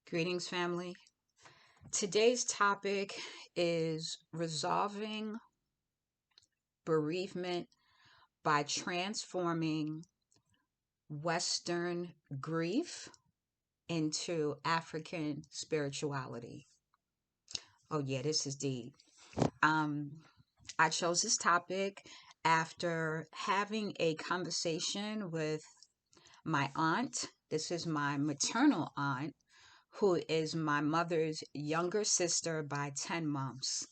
Greetings, family. Today's topic is resolving bereavement by transforming Western grief into African spirituality. Oh, yeah, this is deep. Um, I chose this topic after having a conversation with my aunt. This is my maternal aunt, who is my mother's younger sister by 10 months.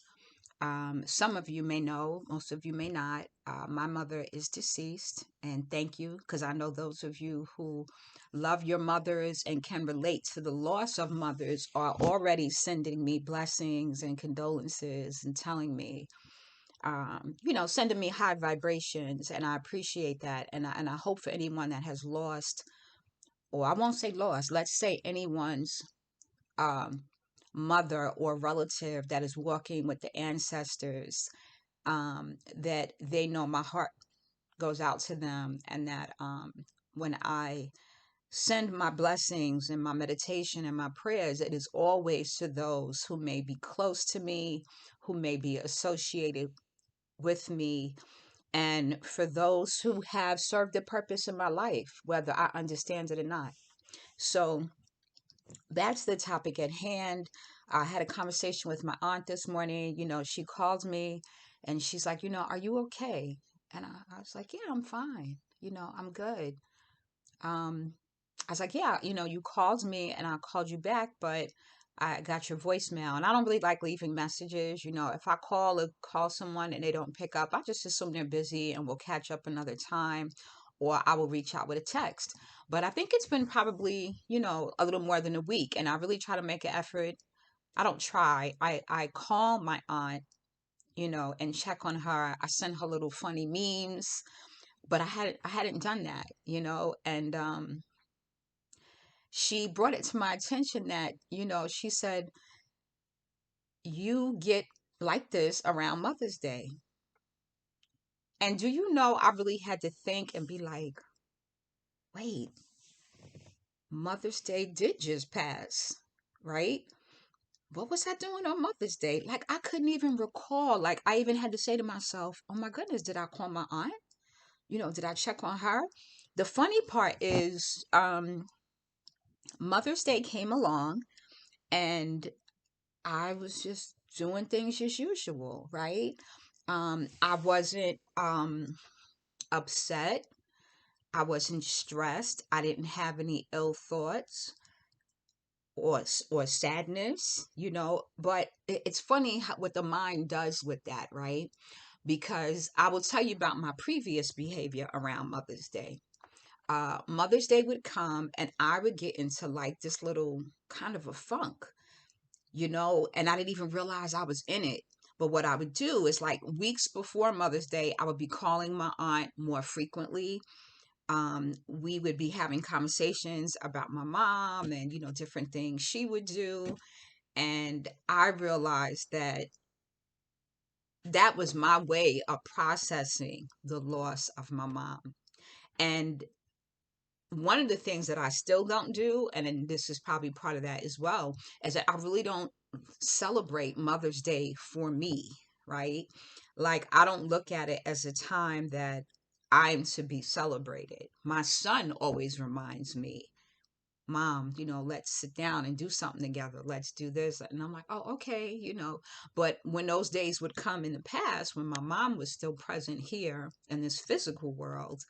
Some of you may know, most of you may not. My mother is deceased, and thank you, because I know those of you who love your mothers and can relate to the loss of mothers are already sending me blessings and condolences and telling me, sending me high vibrations, and I appreciate that. And I hope for anyone that has lost, or I won't say lost, let's say anyone's um, mother or relative that is walking with the ancestors, that they know my heart goes out to them, and that when I send my blessings and my meditation and my prayers, it is always to those who may be close to me, who may be associated with me, and for those who have served a purpose in my life, whether I understand it or not. So that's the topic at hand. I had a conversation with my aunt this morning. She called me and she's like, are you okay? And I was like, yeah, I'm fine. I'm good. Um, I was like, yeah, you called me and I called you back, but I got your voicemail. And I don't really like leaving messages. If I call someone and they don't pick up, I just assume they're busy and we'll catch up another time, or I will reach out with a text. But I think it's been probably, a little more than a week. And I really try to make an effort. I don't try. I call my aunt, and check on her. I send her little funny memes, but I hadn't done that, and she brought it to my attention that, she said, you get like this around Mother's Day. And do you know, I really had to think and be like, wait, Mother's Day did just pass, right? What was I doing on Mother's Day? Like, I couldn't even recall. Like, I even had to say to myself, oh my goodness, did I call my aunt? Did I check on her? The funny part is, Mother's Day came along and I was just doing things as usual, right? I wasn't upset. I wasn't stressed. I didn't have any ill thoughts or sadness, But it's funny what the mind does with that, right? Because I will tell you about my previous behavior around Mother's Day. Mother's Day would come and I would get into like this little kind of a funk, and I didn't even realize I was in it. But what I would do is, like, weeks before Mother's Day, I would be calling my aunt more frequently. We would be having conversations about my mom and, different things she would do. And I realized that that was my way of processing the loss of my mom. And one of the things that I still don't do, and then this is probably part of that as well, is that I really don't celebrate Mother's Day for me, right? Like, I don't look at it as a time that I'm to be celebrated. My son always reminds me, Mom, let's sit down and do something together. Let's do this. And I'm like, oh, okay, But when those days would come in the past, when my mom was still present here in this physical world,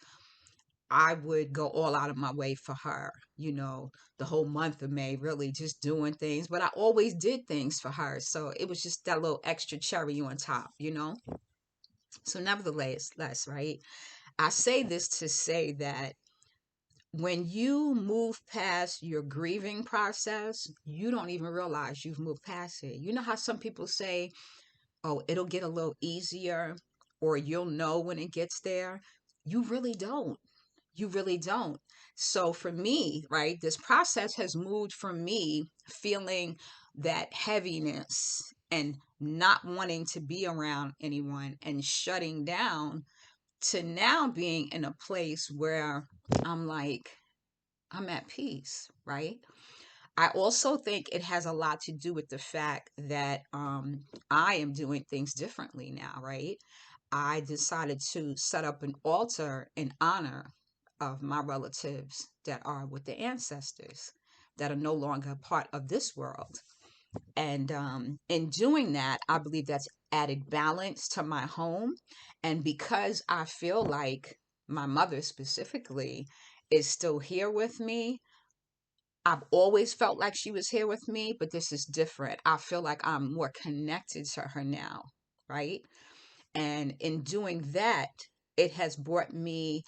I would go all out of my way for her, the whole month of May, really just doing things. But I always did things for her. So it was just that little extra cherry on top. So, nevertheless, right? I say this to say that when you move past your grieving process, you don't even realize you've moved past it. You know how some people say, oh, it'll get a little easier, or you'll know when it gets there? You really don't. You really don't. So for me, right, this process has moved from me feeling that heaviness and not wanting to be around anyone and shutting down, to now being in a place where I'm like, I'm at peace, right? I also think it has a lot to do with the fact that I am doing things differently now, right? I decided to set up an altar in honor of my relatives that are with the ancestors that are no longer part of this world. And in doing that, I believe that's added balance to my home. And because I feel like my mother specifically is still here with me, I've always felt like she was here with me, but this is different. I feel like I'm more connected to her now, right? And in doing that, it has brought me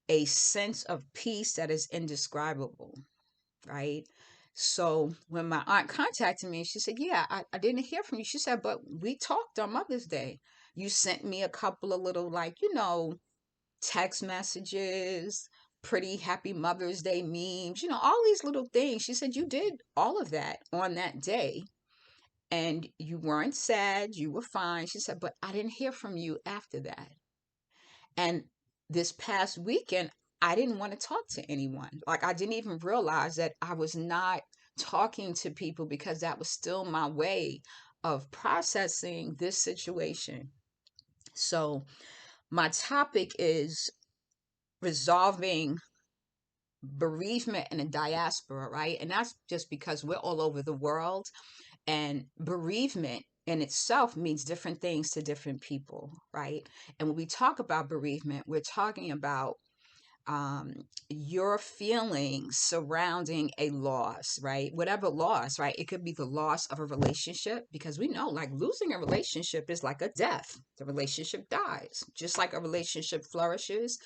a sense of peace that is indescribable, right? So when my aunt contacted me, she said, yeah, I didn't hear from you. She said, but we talked on Mother's Day. You sent me a couple of little, like, text messages, pretty happy Mother's Day memes, all these little things. She said, you did all of that on that day and you weren't sad. You were fine. She said, but I didn't hear from you after that. And this past weekend, I didn't want to talk to anyone. Like, I didn't even realize that I was not talking to people because that was still my way of processing this situation. So, my topic is resolving bereavement in a diaspora, right? And that's just because we're all over the world, and bereavement in itself means different things to different people, right? And when we talk about bereavement, we're talking about um, your feelings surrounding a loss, right? Whatever loss, right? It could be the loss of a relationship, because we know like losing a relationship is like a death. The relationship dies. Just like a relationship flourishes,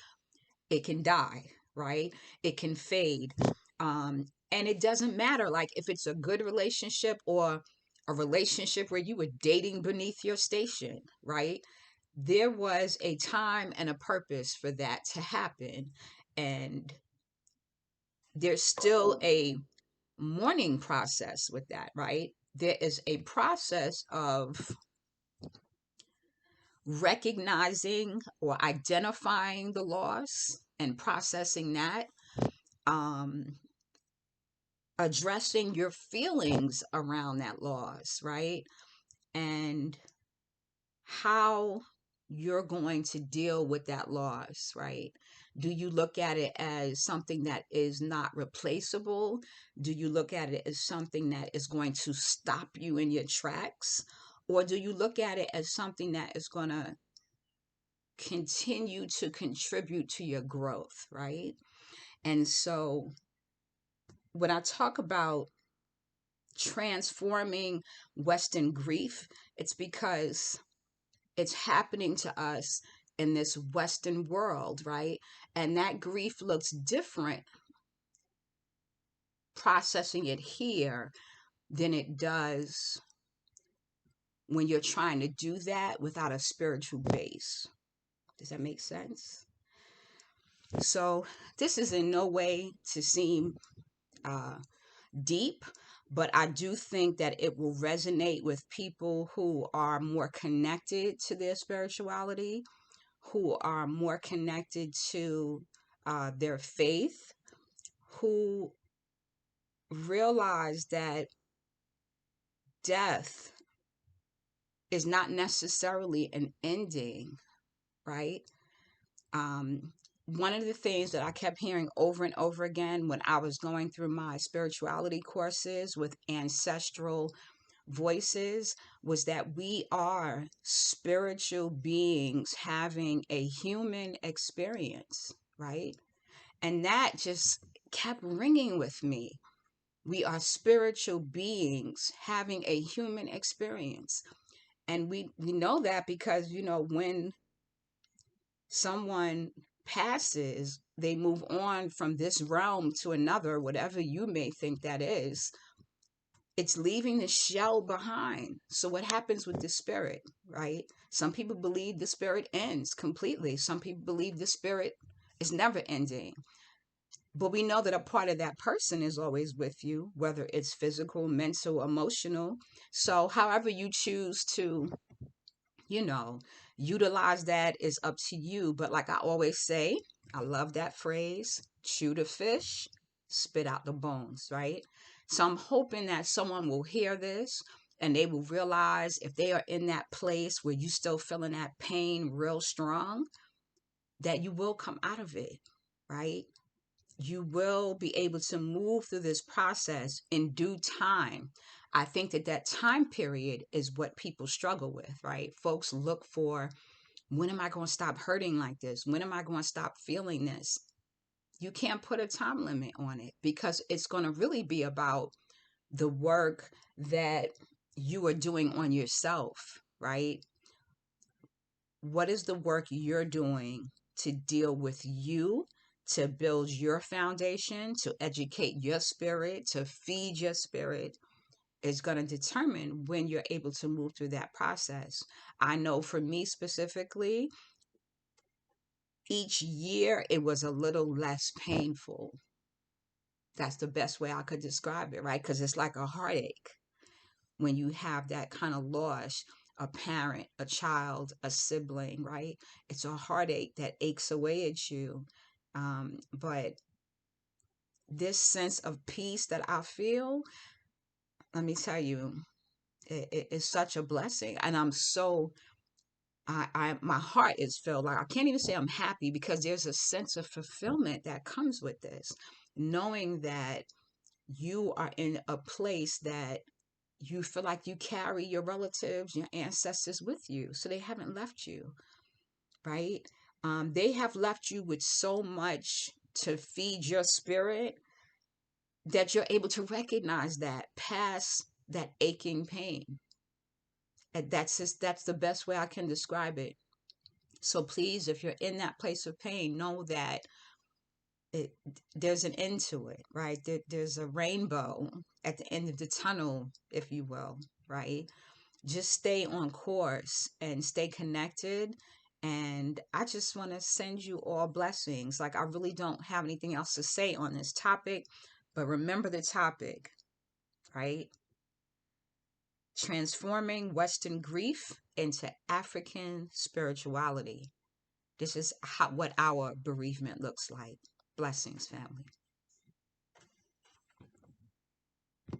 it can die, right? It can fade. And it doesn't matter like if it's a good relationship or a relationship where you were dating beneath your station, right? There was a time and a purpose for that to happen. And there's still a mourning process with that, right? There is a process of recognizing or identifying the loss and processing that, um, addressing your feelings around that loss, right? And how you're going to deal with that loss, right? Do you look at it as something that is not replaceable? Do you look at it as something that is going to stop you in your tracks? Or do you look at it as something that is going to continue to contribute to your growth, right? And so when I talk about transforming Western grief, it's because it's happening to us in this Western world, right? And that grief looks different processing it here than it does when you're trying to do that without a spiritual base. Does that make sense? So, this is in no way to seem uh, deep, but I do think that it will resonate with people who are more connected to their spirituality, who are more connected to their faith, who realize that death is not necessarily an ending, right? Um, One of the things that I kept hearing over and over again when I was going through my spirituality courses with ancestral voices was that we are spiritual beings having a human experience, right? And that just kept ringing with me. We are spiritual beings having a human experience. And we know that because, when someone passes, they move on from this realm to another, whatever you may think that is. It's leaving the shell behind. So what happens with the spirit, right? Some people believe the spirit ends completely. Some people believe the spirit is never ending. But we know that a part of that person is always with you, whether it's physical, mental, emotional. So however you choose to, you know, utilize that is up to you. But like I always say, I love that phrase, chew the fish, spit out the bones, right? So I'm hoping that someone will hear this and they will realize if they are in that place where you still feeling that pain real strong, that you will come out of it, right? You will be able to move through this process in due time. I think that that time period is what people struggle with, right? Folks look for, when am I going to stop hurting like this? When am I going to stop feeling this? You can't put a time limit on it because it's going to really be about the work that you are doing on yourself, right? What is the work you're doing to deal with you, to build your foundation, to educate your spirit, to feed your spirit, is going to determine when you're able to move through that process. I know for me specifically, each year it was a little less painful. That's the best way I could describe it, right? Because it's like a heartache when you have that kind of loss, a parent, a child, a sibling, right? It's a heartache that aches away at you. But this sense of peace that I feel, let me tell you, it's such a blessing. And I'm so, my heart is filled. Like, I can't even say I'm happy because there's a sense of fulfillment that comes with this, knowing that you are in a place that you feel like you carry your relatives, your ancestors with you. So they haven't left you, right? They have left you with so much to feed your spirit that you're able to recognize that past that aching pain. And that's the best way I can describe it. So please, if you're in that place of pain, know that it, there's an end to it, right? There's a rainbow at the end of the tunnel, if you will, right? Just stay on course and stay connected. And I just want to send you all blessings. Like, I really don't have anything else to say on this topic, but remember the topic, right? Transforming Western grief into African spirituality. This is what our bereavement looks like. Blessings, family.